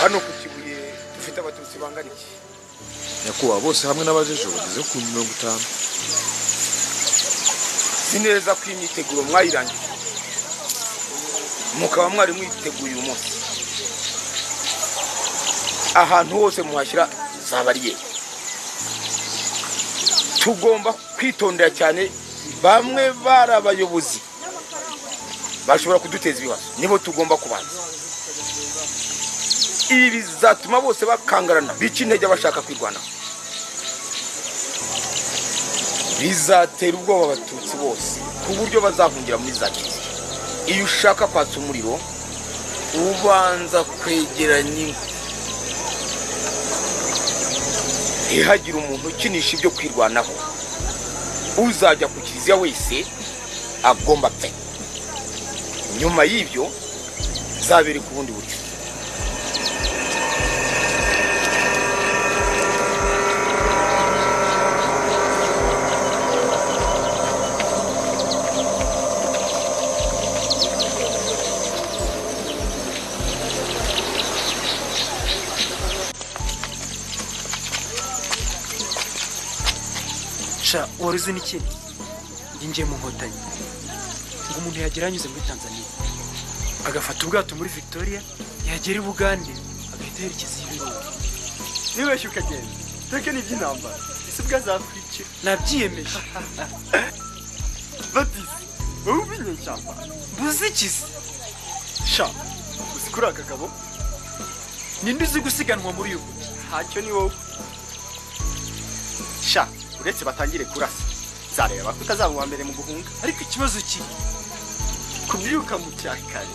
hano ku Kibuye dufite abatutsi bangana iki? Nyakubahwa bose hamwe n'abajeje bageze ku 50. Sineza ko imyiteguro mwayirangije mukaba mwari mwiteguye uyu munsi ahantu hose muhashyira za bariyeri. Tugomba kwitondera cyane, bamwe bari abayobozi bashobora kuduteza ibibazo, nibo tugomba kubanza. Ibi bizatuma bose bakangarana, bica intege bashaka kwirwanaho. Bizatera ubwoba abatutsi bose ku buryo bazahungira muri za kiliziya. Iyo ushaka kwatsa umuriro ubanza kwegeranya inkwi. Ntihagire umuntu ukinisha ibyo kwirwanaho. Uzajya ku kiliziya wese agomba pe. Nyuma y'ibyo zabere ku bundi buryo. Sha warize niki ngiye mu nkotanyi ngo umuntu yagera anyuze muri Tanzania agafata ubwato muri Victoria yagera i Bugande agahita yerekeza i Burundi. Nibeshye ukagenda teke ni by'intambara isibwa zafurike nabyiyemeje. Batisi wowe ubinye cyamba buzikize sha usikura akagabo ninde uzi gusiganwa muri ubu hacyo ni wowe sha uretse batangire kurasa zareba kutazaba wa mbere mu guhunga. Ariko ikibazo ki kubyuka mu cyakare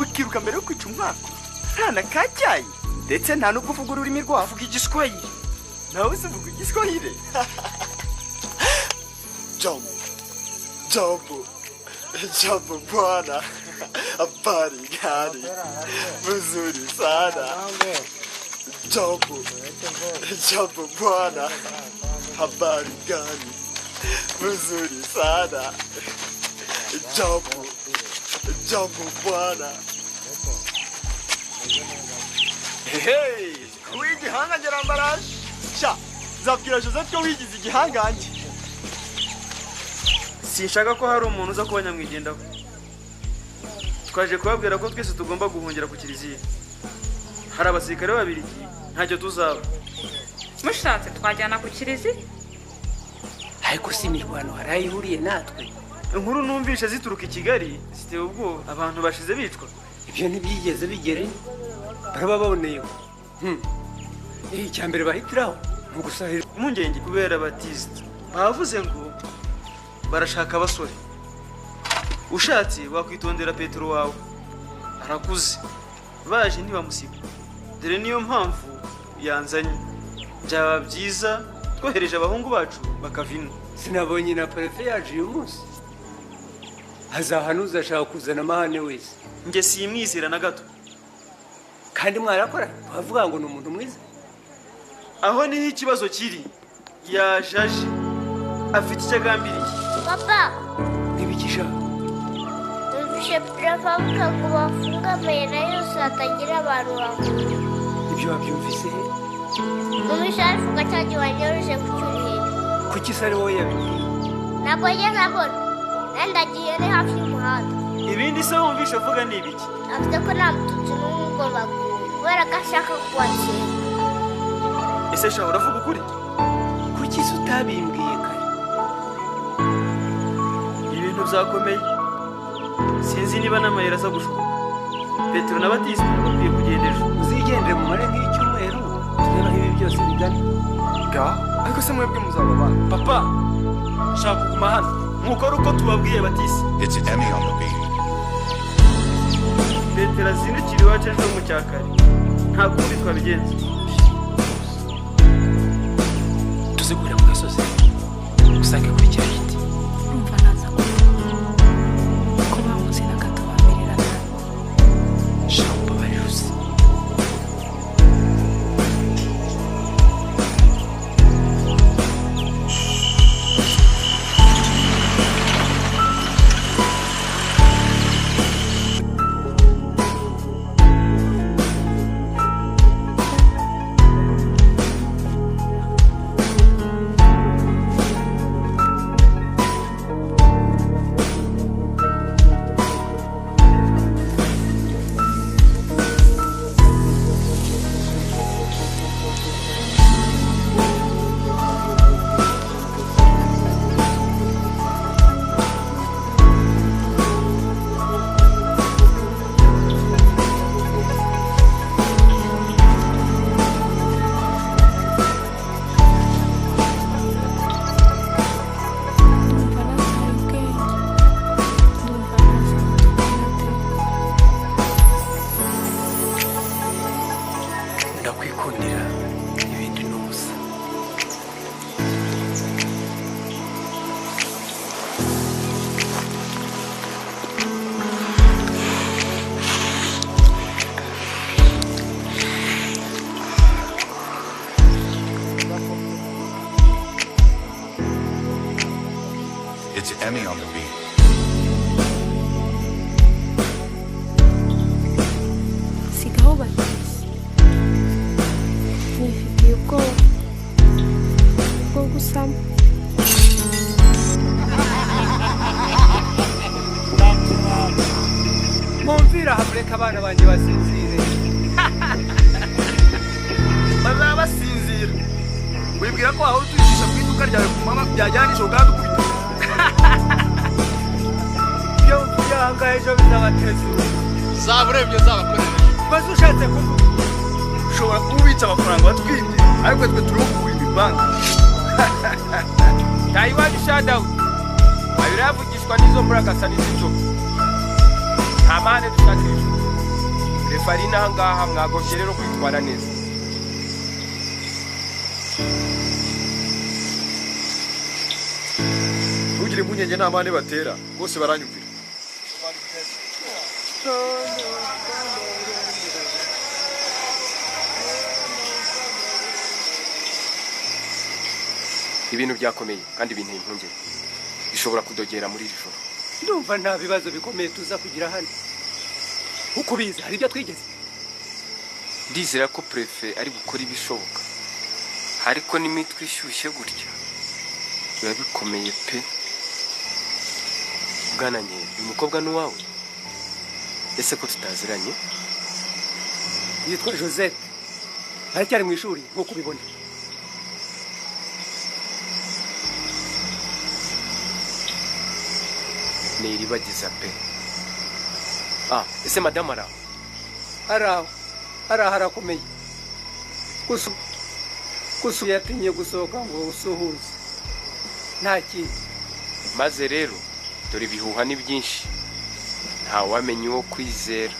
ukiruka mbere yo kwica umwaka nta na kacyayi ndetse nta no kuvuga ururimi rwawe. vuga igiswahili nawe uzivuga igiswahili. Jambo jambo bwana habari gani mzuri sana. Jambo bwana habari gani mzuri sana. Jambo bwana. Hey, wigihanganye rambaraje sha zabwira Joseph ko wigize igihanganye. Sinshaka ko hari umuntu uza kubanya mwigendaho. Twaje kubabwira ko twese tugomba guhungira ku kiliziya. Hari abasirikare babiri ntacyo tuzaba. Mushatse twajyana ku kiliziya? ariko si imirwano harayihuriye natwe. Inkuru numvishe zituruka i Kigali zitewe ubwo abantu bashize bicwa. Ibyo ntibyigeze bigere baraba baboneyeho. Icyambere bahitiraho mu gusahira impungenge kubera Batiste bavuze ngo barashaka abasore. Ushatse wakwitondera Petero wawe arakuze, baje ntibamusiga. Dore niyo mpamvu yanzanye. Byaba byiza twohereje abahungu bacu bakavino. Sinabonye na prefe yaje uyu munsi. Hazahanuza ashaka kuzana amahane wese. Nge simwizera na gato. Kandi mwarakora bavuga ngo ni umuntu mwiza. Aho niho ikibazo kiri. Yajaje afite icyagambiriye. Papa, Ntibikisha. umvishe prefe avuga ngo bafunga amayira yose hatagira abantu bavuga. Ibyo wabyumvise he? Umvishe arifuka cyangwa wanyoruje ku cyumweru. Kuki se ari wowe yabibwiye? Ntabwo njye nkabona. Nandagiye ni hafi y'umuhanda. Ibindi se wumvishe avuga ni ibiki? Afite ko nta mututsi n'umwe ugomba kubera ko ashaka kuwatsinda. Ese sha uravuga ukuri? Kuki se utabimbwiye kare? Ibintu byakomeye. Sinzi niba n'amayira aza gushoboka. Petero na Batiste bakwiye kugenda ejo. Uzigendere mu mare nk'icyumweru tureba aho ibi byose bigana. Ariko se mwebwe muzaba bana. Papa, shaka kuguma hano. Mukora uko tubabwiye Batiste. It's Emmy on the beat. Petero azindukira iwacu ejo mu cyakare. Nta kundi twabigenza. Tuzigurira mu gasozi. Usange kuri cya giti. Urumva naza ko bamuzi na gato bamerera nabi. Shamba baruzi. Emmy on the beat. sigaho Abatusi nifitiye ubwoba bwo gusama. Mumvira hamureka abana banjye basinzire. bazaba basinzira wibwira ko aho twigisha ku iduka ryawe ku mama byajyana ijoro kandi ukubita Ibyo byanga ejo bizabateza zaba urebye zabakorera maze ushatse kuvuga ushobora kuba ubitsa amafaranga watwibye ariko twe turiho kugura imibanki tayiwani shadawu ayo yavugishwa n'izo muragasa n'iz'inzoga nta mahane dushakisha refari n'ahangaha mwagombye rero kwitwara neza. ntugire impungenge nta mane batera bose baranyumvira. Ibintu byakomeye kandi binteye impungenge bishobora kudogera muri iri joro. Ndumva nta bibazo bikomeye tuza kugira hano. Uko biza hari ibyo twigeze. Ndizera ko prefe ari gukora ibishoboka ariko n'imitwe ishyushye gutya biba bikomeye pe. Bwananye uyu mukobwa n'uwawe ese ko tutaziranye? Yitwa Joseph aracyari mu ishuri nk'uko ubibona. Ni iribagiza pe. Ese madamu araho harakomeye gusa yatinye gusohoka ngo usuhuze nta kindi. Maze rero dore ibihuha ni byinshi ntawamenya uwo kwizera.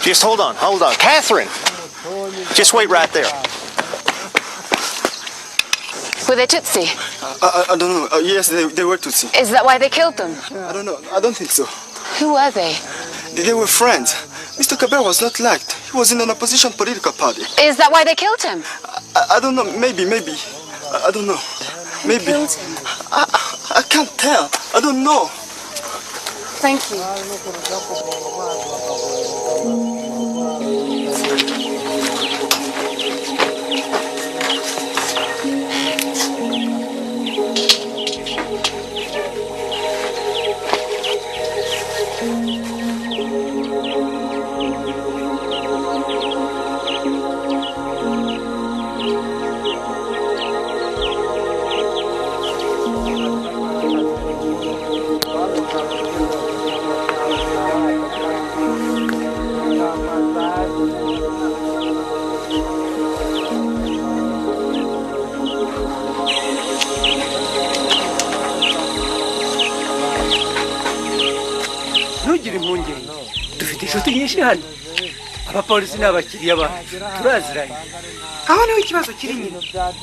Just hold on. Catherine! Just wait right there. Were they Tutsi? I don't know. Yes, they were Tutsi. Is that why they killed them? I don't know. I don't think so. Who were they? They were friends. Mr. Kabir was not liked. He was in an opposition political party. Is that why they killed him? I don't know. Maybe. I don't know. Maybe. Who killed him? I can't tell. I don't know. Thank you. ntugire impungenge dufite inshuti nyinshi hano abapolisi n'abakiriya bacu turaziranye aho niho ikibazo kiri nyine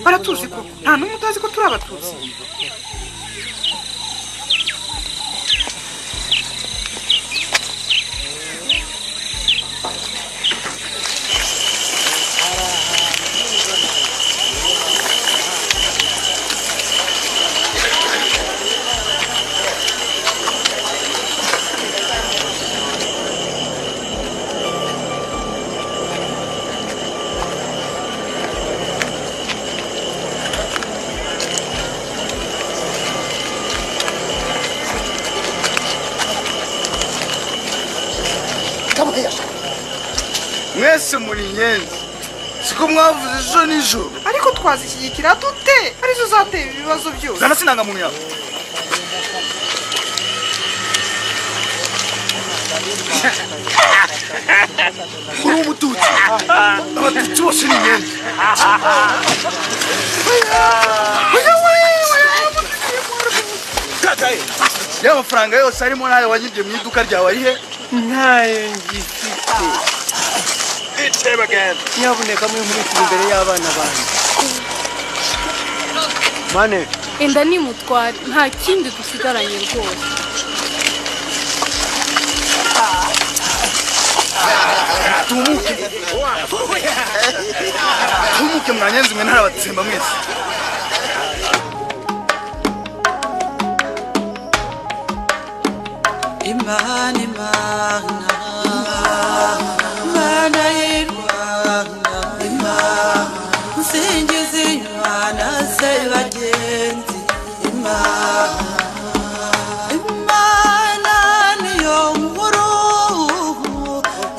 baratuzi ko nta n'umwe utazi ko turi abatutsi Mwese muri inyenzi siko mwavuze ejo nijoro ariko twazishyigikira dute arizo zateye ibibazo byose zana sinanga muntu yawe uri umututsi abatutsi bose ni inyenzi kataye y'amafaranga yose arimo nayo wanyibye mu iduka ryawe arihe ntayo ngifite nyabuneka mwihumukira imbere y'abana banjye mane enda nimutware nta kindi dusigaranye rwose tumuke mwanyenzi mwe ntarabatsemba mwese Imana y'Irwanda Imana nsingiza Imana se bagenzi Imana niyo nkuru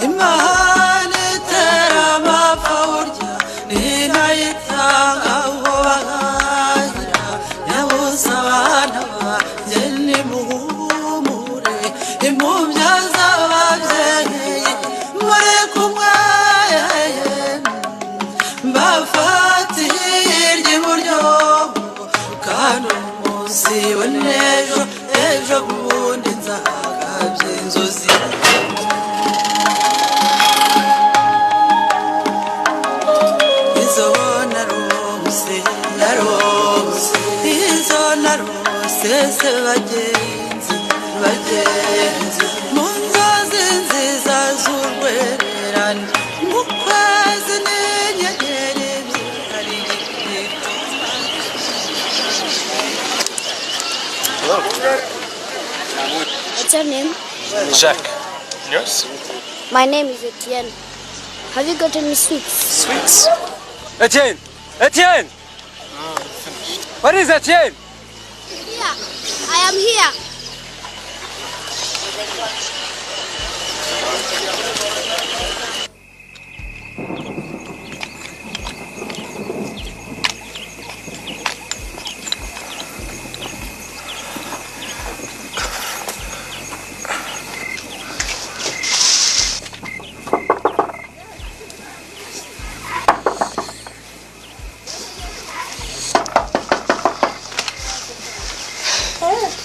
Imana itera amapfa burya ninayitanga aho bahahira yabuze abana banjye nimuhumure impubya z'ababyeyi muri kumwe mbafatiye iry'iburyo kandi umunsi wa ejo bundi nzagabye inzozi izo narose izo narose se bagenzi mu nzozi nziza z'urwererane mu kwezi n'inyenyeri byihari What's your name? Jacques. Yours? My name is Etienne. Have you got any sweets? Sweets? Etienne! What is Etienne? Here. I am here.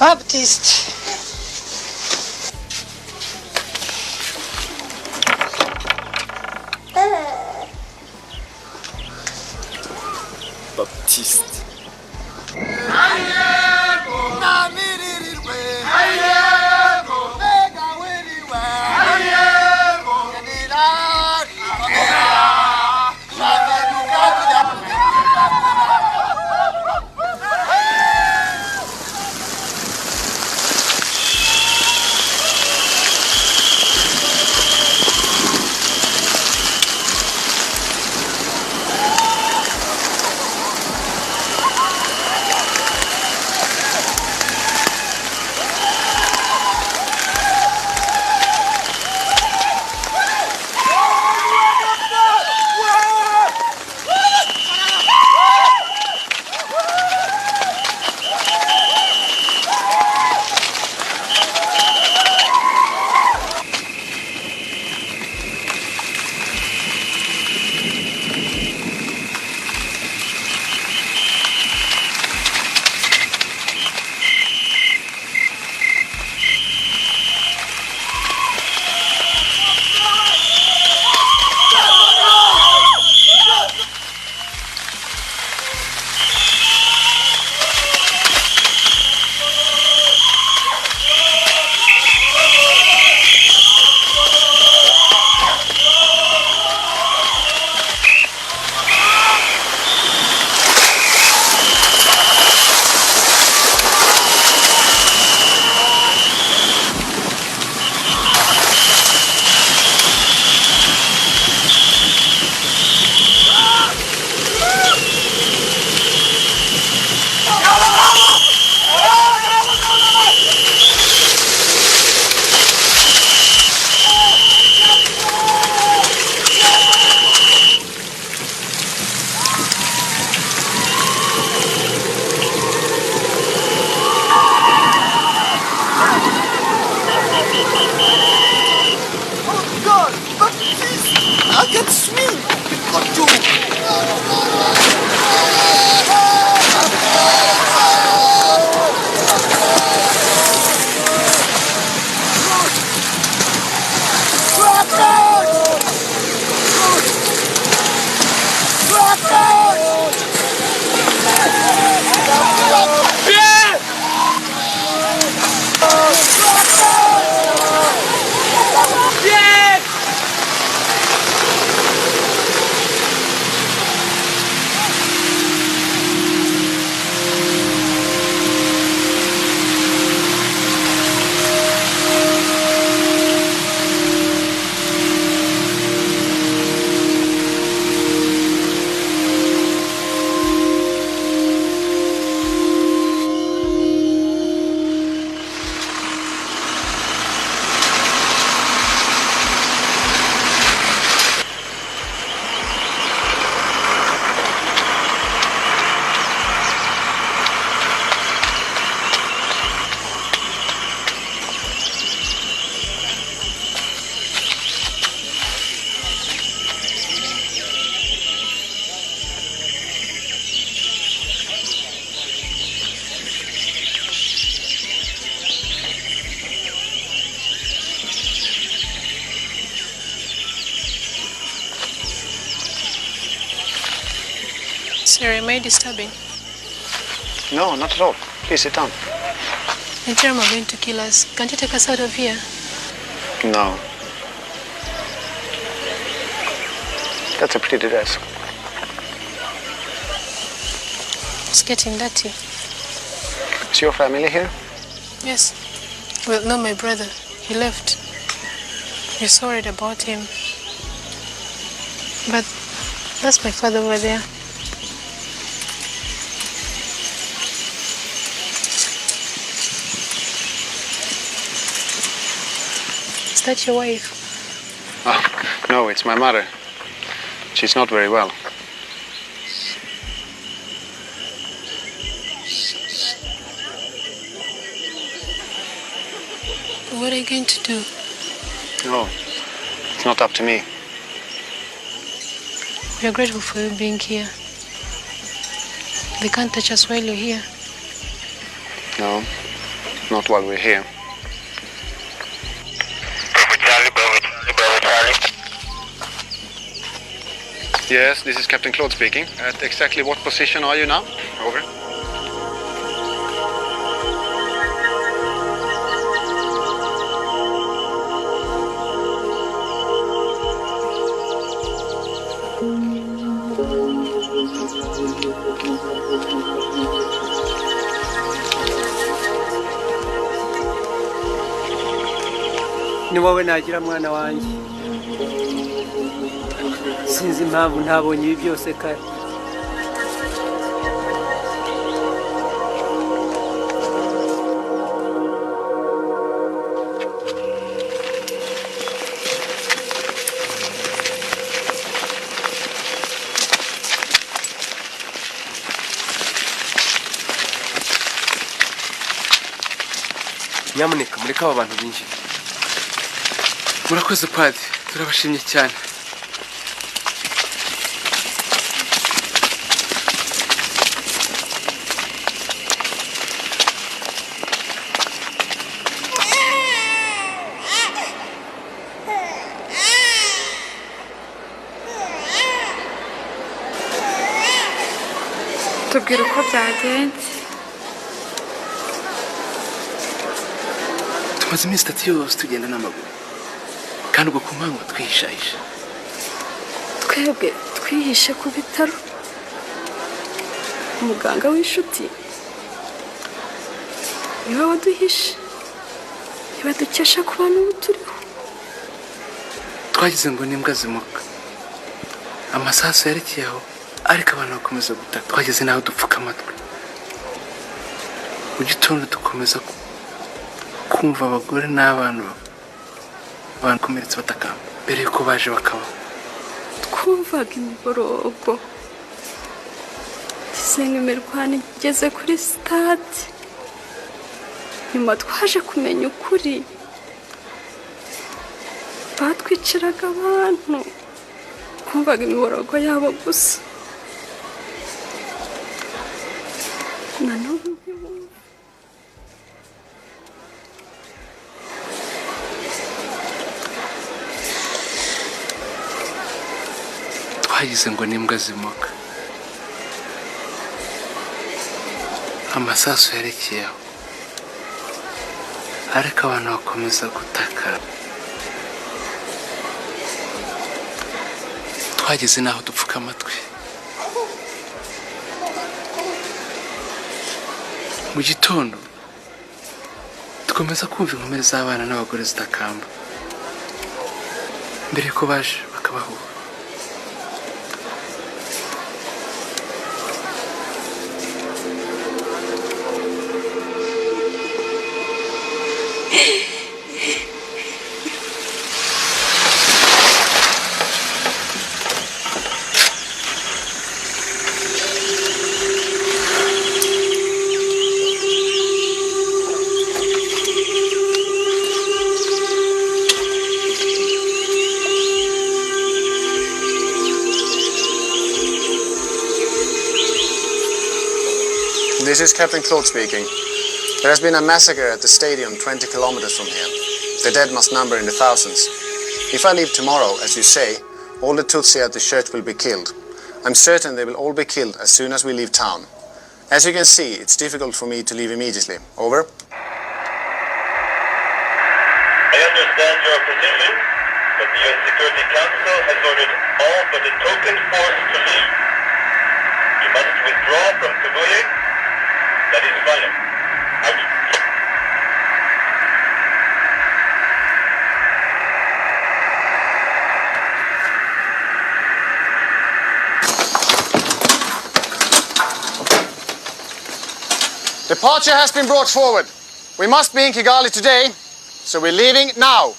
Baptiste Sorry, am I disturbing? No, not at all. Please sit down. The Jerem are going to kill us. Can't you take us out of here? No. That's a pretty dress. It's getting dirty. Is your family here? Yes. Well, no, my brother. He left. We're so worried about him. But that's my father over there. Is that your wife? Oh, no, it's my mother. She's not very well. What are you going to do? No, it's not up to me. We are grateful for you being here. They can't touch us while you're here. No, not while we're here. Yes, this is Captain Claude speaking. At exactly what position are you now? Over. Ni wowe nagira mwana wanjye. Sinzi impamvu ntabonye ibi byose kare. Nyamuneka mureka aba bantu binjire. Murakoze padi, turabashimye cyane. Tubwire uko byagenze. Tumaze iminsi 3 yose tugenda n'amaguru. Kandi ubwo ku mpamvu twihishahisha. Twebwe twihishe ku bitaro. Umuganga w'inshuti niwe waduhishe. Niba dukesha ku bantu turiho. Twagize ngo n'imbwa zimuka. Amasasu yerekeye aho ariko abantu bakomeza gutaka. Twageze naho dupfuka amatwi. Mu gitondo dukomeza kumva abagore n'abana bakomeretse batakamba mbere yuko baje bakaba. Twumvaga imiborogo. Gisenga imirwano igeze kuri stade. Nyuma twaje kumenya ukuri. Batwiciraga abantu. Twumvaga imiborogo yabo gusa. Nanubu twagize ngo n'imbwa zimuka. Amasasu yerekeye aho ariko abantu bakomeza gutaka. Twageze naho dupfuka amatwi. Mu gitondo dukomeza kumva inkomere z'abana n'abagore zitakamba mbere yuko baje bakabahuha. This is Captain Claude speaking. There has been a massacre at the stadium 20 kilometers from here. The dead must number in the thousands. If I leave tomorrow, as you say, all the Tutsi at the church will be killed. I'm certain they will all be killed as soon as we leave town. As you can see, it's difficult for me to leave immediately. Over. I understand your position, but the UN Security Council has ordered all but a token force to leave. You must withdraw from Twibuke. That is final. Out. Departure has been brought forward. We must be in Kigali today, so we're leaving now.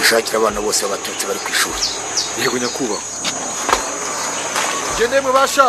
Shakira abana bose b'abatutsi bari ku ishuri. Yego nyakubahwa. Gende mubasha.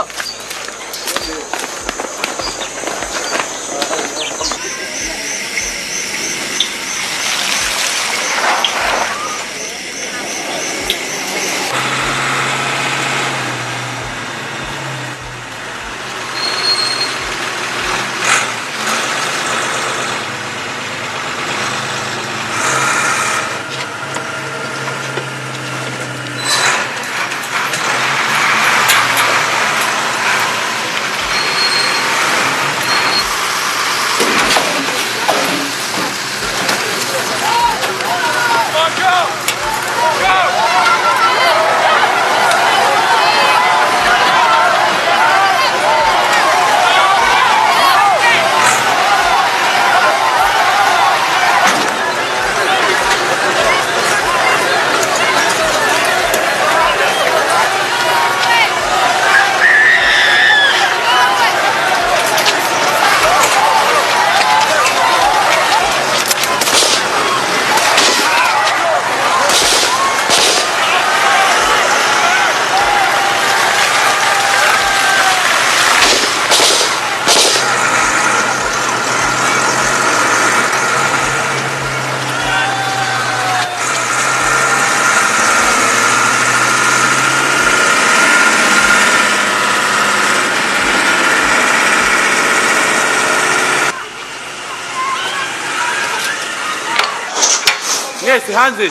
Mwese hanze.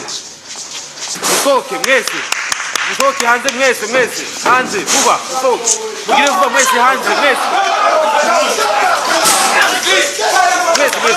Musohoke mwese. Musohoke hanze mwese. Hanze vuba. Musohoke. Mugire vuba mwese hanze mwese. Mwese.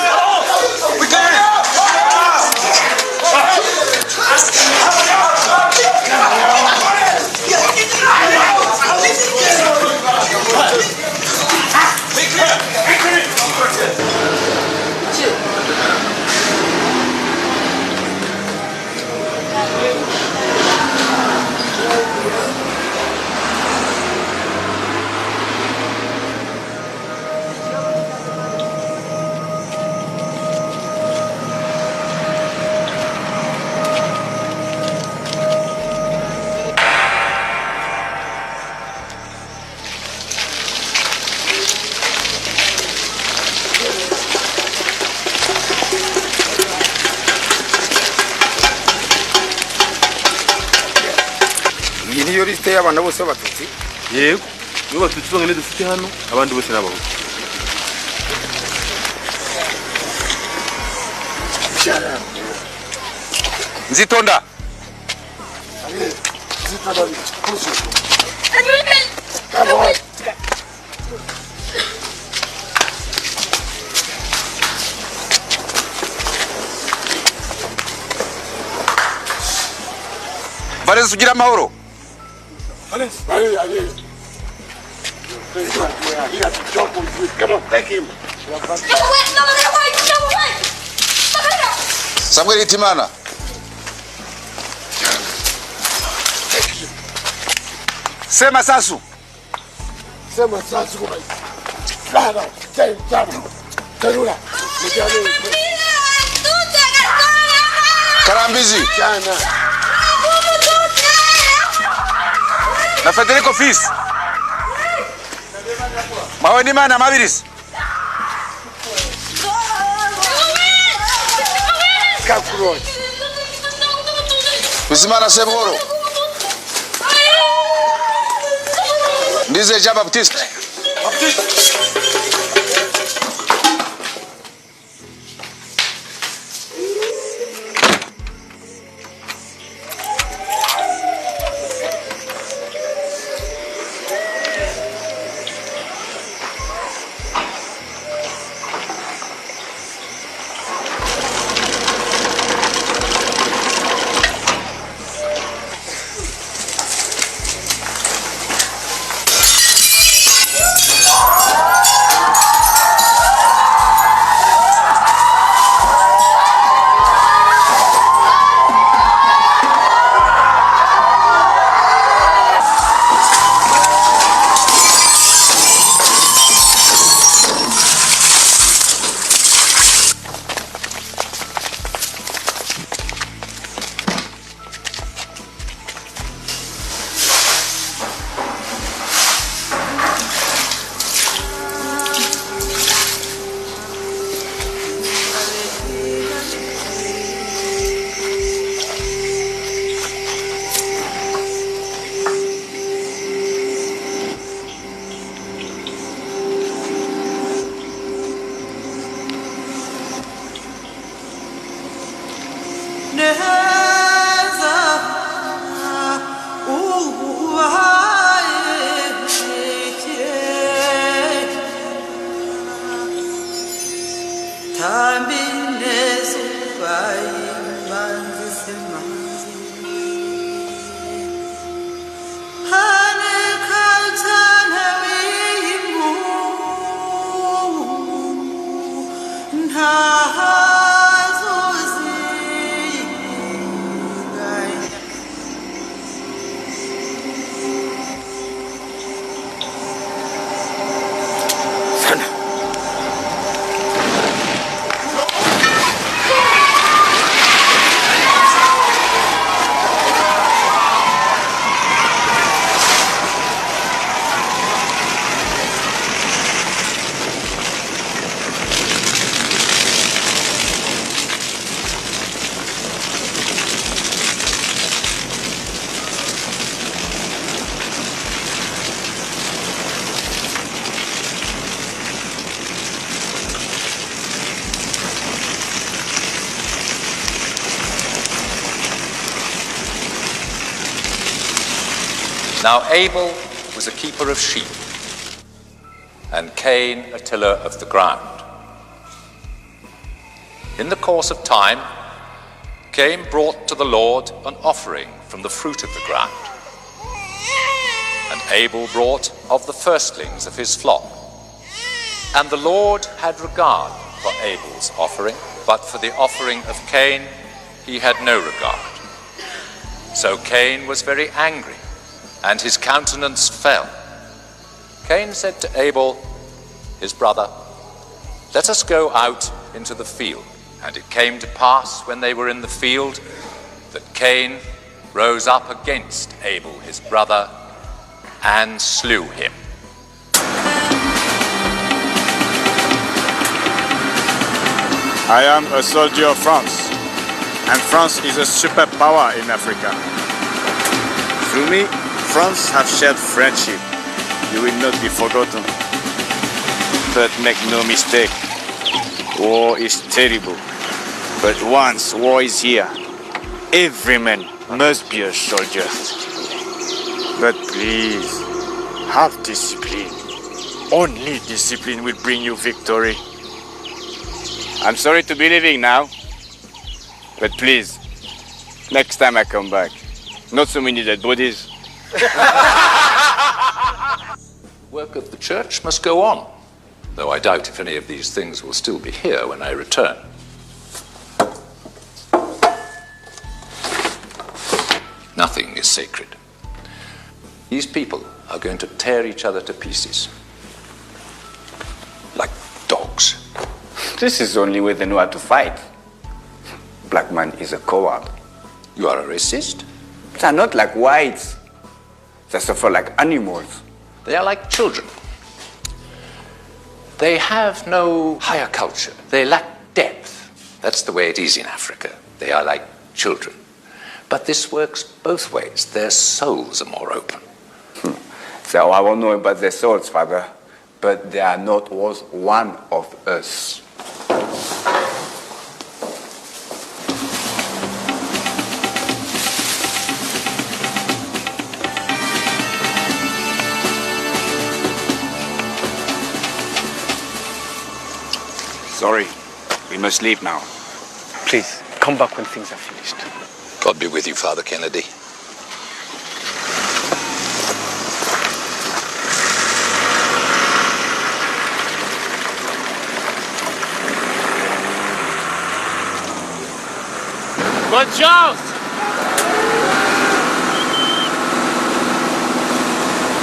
lisite y'abana bose b'abatutsi? Yego. Nibo batutsi bangene dufite hano, abandi bose n'abahutu. Nzitonda. Valens, tugira amahoro. Valens, allez. Come on, take him. Samuel Itimana. Sema Sasu. Sema Sasu. Claro, Tarura. Karambizi. Na Federico Fils. Maweni mana mabiris. Kakuroi. Bizimana Seboro. Ndize Jean Baptiste. Now Abel was a keeper of sheep, and Cain a tiller of the ground. In the course of time, Cain brought to the Lord an offering from the fruit of the ground, and Abel brought of the firstlings of his flock. And the Lord had regard for Abel's offering, but for the offering of Cain he had no regard. So Cain was very angry, and his countenance fell. Cain said to Abel, his brother, "Let us go out into the field." And it came to pass, when they were in the field, that Cain rose up against Abel his brother and slew him. I am a soldier of France, and France is a superpower in Africa. Through me, France have shared friendship. You will not be forgotten. But make no mistake, war is terrible. But once war is here, every man must be a soldier. But please, have discipline. Only discipline will bring you victory. I'm sorry to be leaving now, but please, next time I come back, not so many dead bodies. Work of the church must go on, though I doubt if any of these things will still be here when I return. Nothing is sacred. These people are going to tear each other to pieces. Like dogs. This is the only way they know how to fight. Black man is a coward. You are a racist? They're not like whites. They suffer like animals. They are like children. They have no higher culture. They lack depth. That's the way it is in Africa. They are like children. But this works both ways. Their souls are more open. So I won't know about their souls, Father, but they are not worth one of us. Sorry, we must leave now. Please, come back when things are finished. God be with you, Father Kennedy. Bonne chance!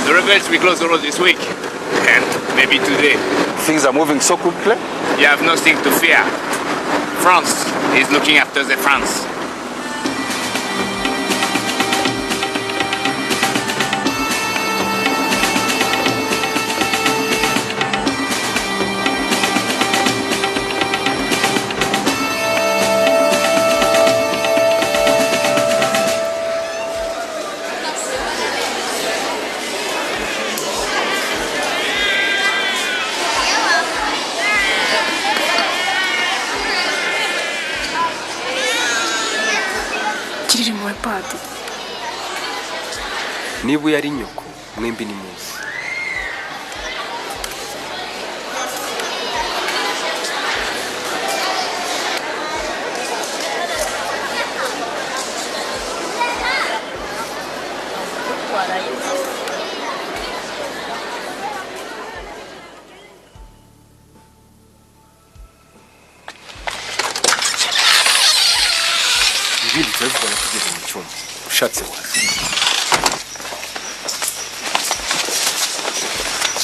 The rebels will close the road this week, and maybe today. Things are moving so quickly? You have nothing to fear. France is looking after the France. niba uyu ari nyoko mwembi ni muzi. ibindi turabibona tugeze mu cyumba ushatse waza.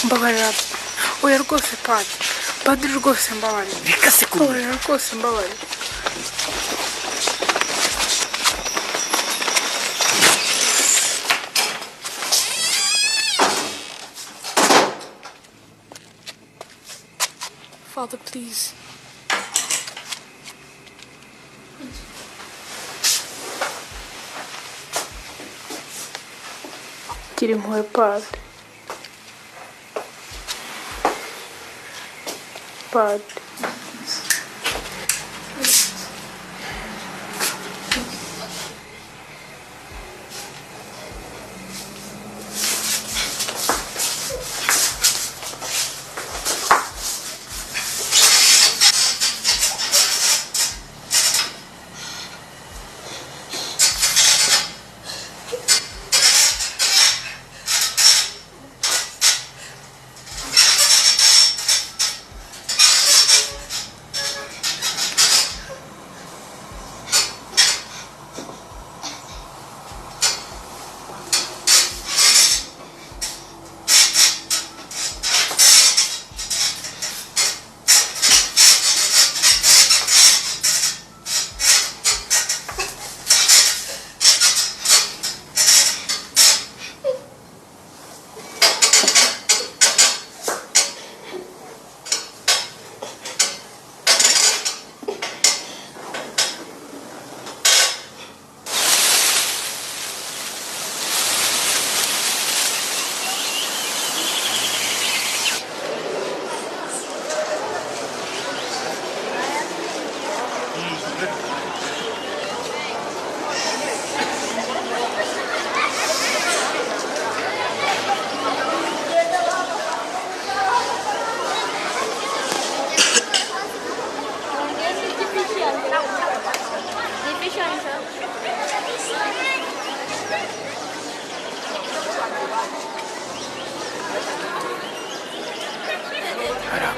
Mbabarira oya rwose padiri rwose mbabarira bikase kuri oya rwose mbabarira. Father, please. Gira impuhwe Padiri.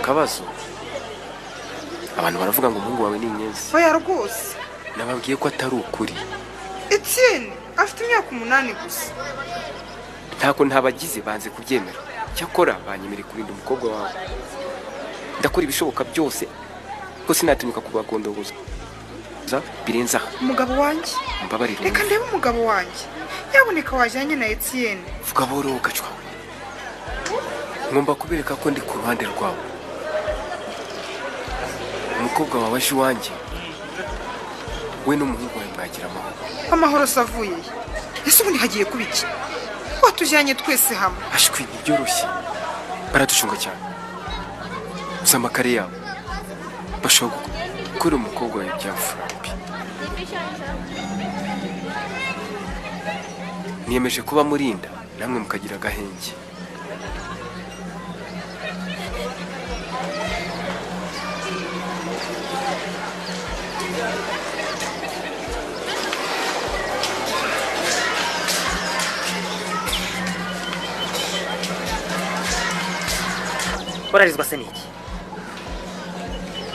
akabazo abantu baravuga ngo umuhungu wawe ni inyenzi. oya rwose Nababwiye ko atari ukuri. Etienne afite imyaka 8 gusa. Ntako ntabagize banze kubyemera. Cyakora banyemereye kurinda umukobwa wawe. Ndakora ibishoboka byose ko sinatinyuka kubagondogoza birenza. Umugabo wanjye Mbabarira. reka ndebe umugabo wanjye yaboneka wajyanye na Etienne. Vuga boro gacwa. Ngomba kubereka ko ndi ku ruhande rwawe. Umukobwa wawe aje iwanjye, we n'umuhungu wawe mwagira amahoro. Amahoro savuye ese ubundi hagiye kuba iki? Watujyanye twese hamwe. Ashwi ntibyoroshye, baradushunga cyane. Gusa amakare yabo bashobora gukora umukobwa wawe byafura mbi. Niyemeje kuba murinda namwe mukagira agahenge. Urarizwa se niki?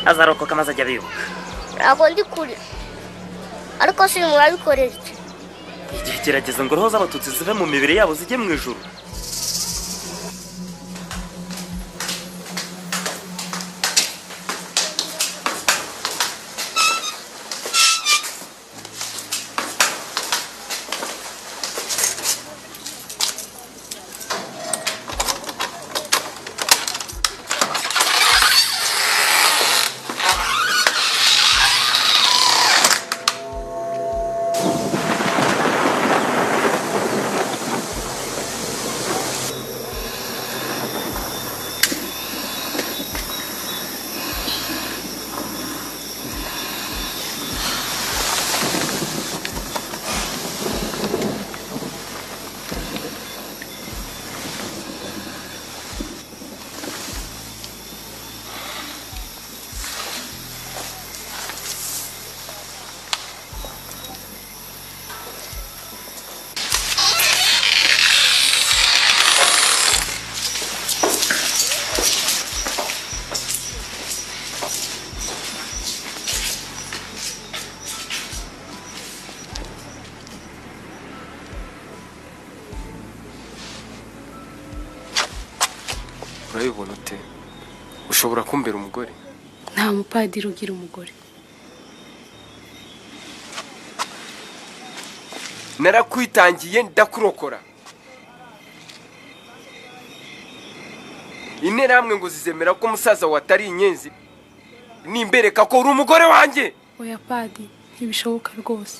Azarokoka maze ajya bibuka. Ntabwo ndi kure ariko si mwabikorera iki? Igihe kirageze ngo roho z'abatutsi zive mu mibiri yabo zijye mu ijuru. Urabibona ute? Ushobora kumbera umugore? Nta mupadiri ugira umugore. Narakwitangiye ndakurokora. Interamwe ngo zizemera ko umusaza watari inyenzi. Nimbereka ko uri umugore wanjye. Oya padi, ntibishoboka rwose.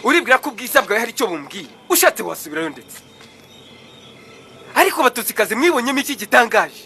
Uribwira ko ubwisa bwawe hari icyo bumbwiye. Ushatse wasubirayo ndetse. Ariko Abatutsikazi mwibonyemo iki gitangaje?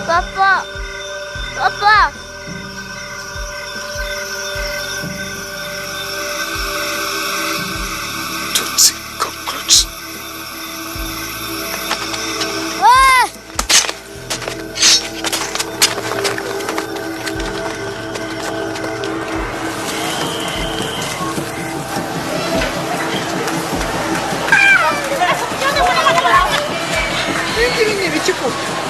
Papa! Papa! Tutsi cockroach. Ah! Ibi ni ibiki koko?